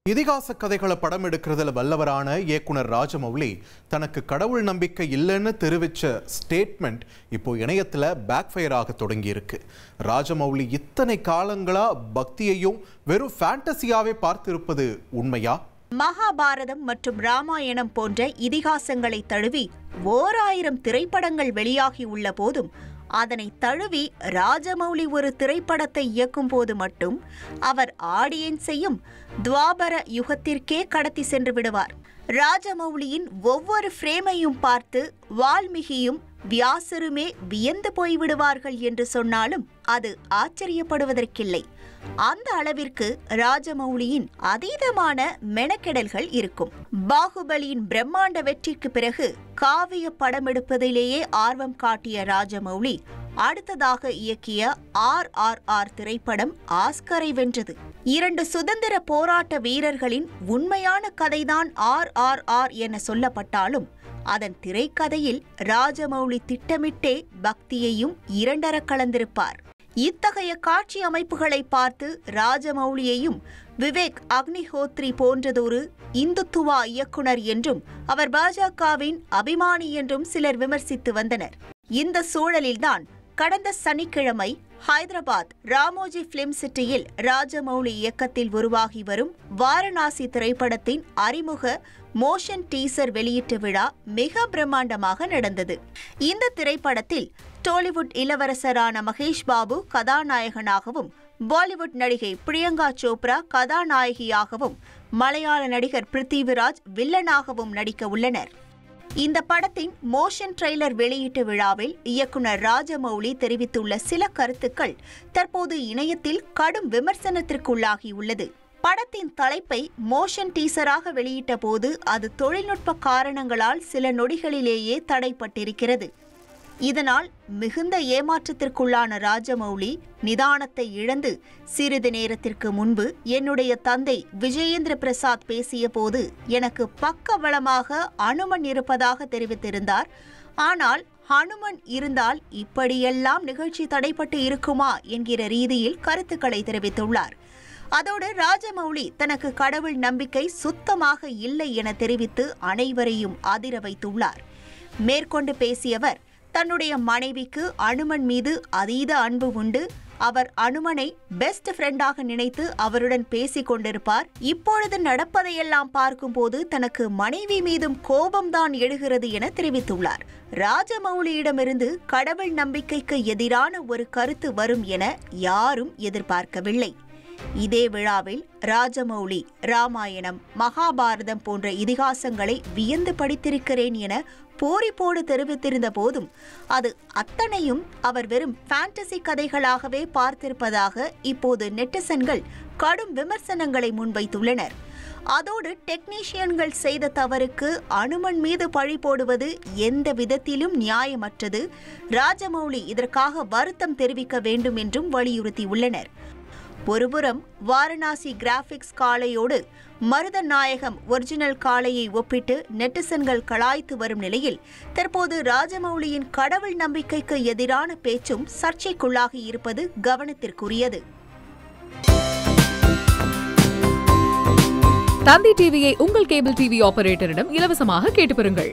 இதிகாச கதைகளை படம் எடுக்கிறதுல வல்லவரான இயக்குனர் ராஜமௌலி தனக்கு கடவுள் நம்பிக்கை இல்லைன்னு தெரிவித்த ஸ்டேட்மெண்ட் இப்போ இணையத்தில் பேக்ஃபயர் ஆக தொடங்கி இருக்கு. ராஜமௌலி இத்தனை காலங்களா பக்தியையும் வெறும் ஃபேண்டசியாவே பார்த்திருப்பது உண்மையா? மகாபாரதம் மற்றும் ராமாயணம் போன்ற இதிகாசங்களை தழுவி 1000 திரைப்படங்கள் வெளியாகி உள்ள போதும் அதனை தழுவி ராஜமௌலி ஒரு திரைப்படத்தை இயக்கும் போது மட்டும் அவர் ஆடியன்ஸையும் துவாபர யுகத்திற்கே கடத்தி சென்று விடுவார். ராஜமௌலியின் ஒவ்வொரு ஃப்ரேமையும் பார்த்து வால்மீகியும் வியாசருமே வியந்து போய்விடுவார்கள் என்று சொன்னாலும் அது ஆச்சரியப்படுவதற்கில்லை. அந்த அளவிற்கு ராஜமௌலியின் அதீதமான மெனக்கெடல்கள் இருக்கும். பாகுபலியின் பிரம்மாண்ட வெற்றிக்கு பிறகு காவிய படம் எடுப்பதிலேயே ஆர்வம் காட்டிய ராஜமௌலி அடுத்ததாக இயக்கிய RRR திரைப்படம் ஆஸ்கரை வென்றது. 2 சுதந்திர போராட்ட வீரர்களின் உண்மையான கதைதான் RRR என சொல்லப்பட்டாலும் அதன் திரைக்கதையில் ராஜமௌலி திட்டமிட்டே பக்தியையும் இரண்டர கலந்திருப்பார். இத்தகைய காட்சி அமைப்புகளை பார்த்து ராஜமௌலியையும் விவேக் அக்னிஹோத்ரி போன்றதொரு இந்துத்துவா இயக்குனர் என்றும் அவர் பாஜகவின் அபிமானி என்றும் சிலர் விமர்சித்து வந்தனர். இந்த சூழலில்தான் கடந்த சனிக்கிழமை ஹைதராபாத் ராமோஜி பிலிம் சிட்டியில் ராஜமௌலி இயக்கத்தில் உருவாகி வரும் வாரணாசி திரைப்படத்தின் அறிமுக மோஷன் டீசர் வெளியீட்டு விழா மிக பிரம்மாண்டமாக நடந்தது. இந்த திரைப்படத்தில் டாலிவுட் இளவரசரான மகேஷ் பாபு கதாநாயகனாகவும், பாலிவுட் நடிகை பிரியங்கா சோப்ரா கதாநாயகியாகவும், மலையாள நடிகர் பிருத்திவிராஜ் வில்லனாகவும் நடிக்க உள்ளனர். இந்த படத்தின் மோஷன் ட்ரெய்லர் வெளியீட்டு விழாவில் இயக்குனர் ராஜமௌலி தெரிவித்துள்ள சில கருத்துக்கள் தற்போது இணையத்தில் கடும் விமர்சனத்திற்குள்ளாகியுள்ளது. படத்தின் தலைப்பை மோஷன் டீசராக வெளியிட்ட போது அது தொழில்நுட்ப காரணங்களால் சில நொடிகளிலேயே தடைப்பட்டிருக்கிறது. இதனால் மிகுந்த ஏமாற்றத்திற்குள்ளான ராஜமௌலி நிதானத்தை இழந்து சிறிது நேரத்திற்கு முன்பு என்னுடைய தந்தை விஜயேந்திர பிரசாத் பேசிய போது எனக்கு பக்கபலமாக அனுமன் இருப்பதாக தெரிவித்திருந்தார். ஆனால் ஹனுமன் இருந்தால் இப்படியெல்லாம் நிகழ்ச்சி தடைப்பட்டு இருக்குமா என்கிற ரீதியில் கருத்துக்களை தெரிவித்துள்ளார். அதோடு ராஜமௌலி தனக்கு கடவுள் நம்பிக்கை சுத்தமாக இல்லை என தெரிவித்து அனைவரையும் அதிர வைத்துள்ளார். மேற்கொண்டு பேசியவர், தன்னுடைய மனைவிக்கு அனுமன் மீது அதீத அன்பு உண்டு. அவர் அனுமனை பெஸ்ட் ஃப்ரெண்டாக நினைத்து அவருடன் பேசிக் கொண்டிருப்பார். இப்பொழுது நடப்பதையெல்லாம் பார்க்கும்போது தனக்கு மனைவி மீதும் கோபம்தான் எழுகிறது என தெரிவித்துள்ளார். ராஜமௌலியிடமிருந்து கடவுள் நம்பிக்கைக்கு எதிரான ஒரு கருத்து வரும் என யாரும் எதிர்பார்க்கவில்லை. இதே விழாவில் ராஜமௌலி ராமாயணம், மகாபாரதம் போன்ற இதிகாசங்களை வியந்து படித்திருக்கிறேன் என பூரிப்போடு தெரிவித்திருந்த போதும் அது அத்தனையும் அவர் வெறும் ஃபேண்டசி கதைகளாகவே பார்த்திருப்பதாக இப்போது நெட்டிசன்கள் கடும் விமர்சனங்களை முன்வைத்துள்ளனர். அதோடு டெக்னீஷியன்கள் செய்த தவறுக்கு அனுமன் மீது பழி போடுவது எந்த விதத்திலும் நியாயமற்றது. ராஜமௌலி இதற்காக வருத்தம் தெரிவிக்க வேண்டும் என்றும் வலியுறுத்தியுள்ளனர். ஒருபுறம் வாரணாசி கிராபிக்ஸ் காளையோடு மருதநாயகம் ஒரிஜினல் காளையை ஒப்பிட்டு நெட்டிசன்கள் கலாய்த்து வரும் நிலையில் தற்போது ராஜமௌலியின் கடவுள் நம்பிக்கைக்கு எதிரான பேச்சும் சர்ச்சைக்குள்ளாகி இருப்பது கவனத்திற்குரியது. தந்தி டிவியை உங்கள் கேபிள் டிவி ஆபரேட்டரிடம் இலவசமாக கேட்டு பெறுங்கள்.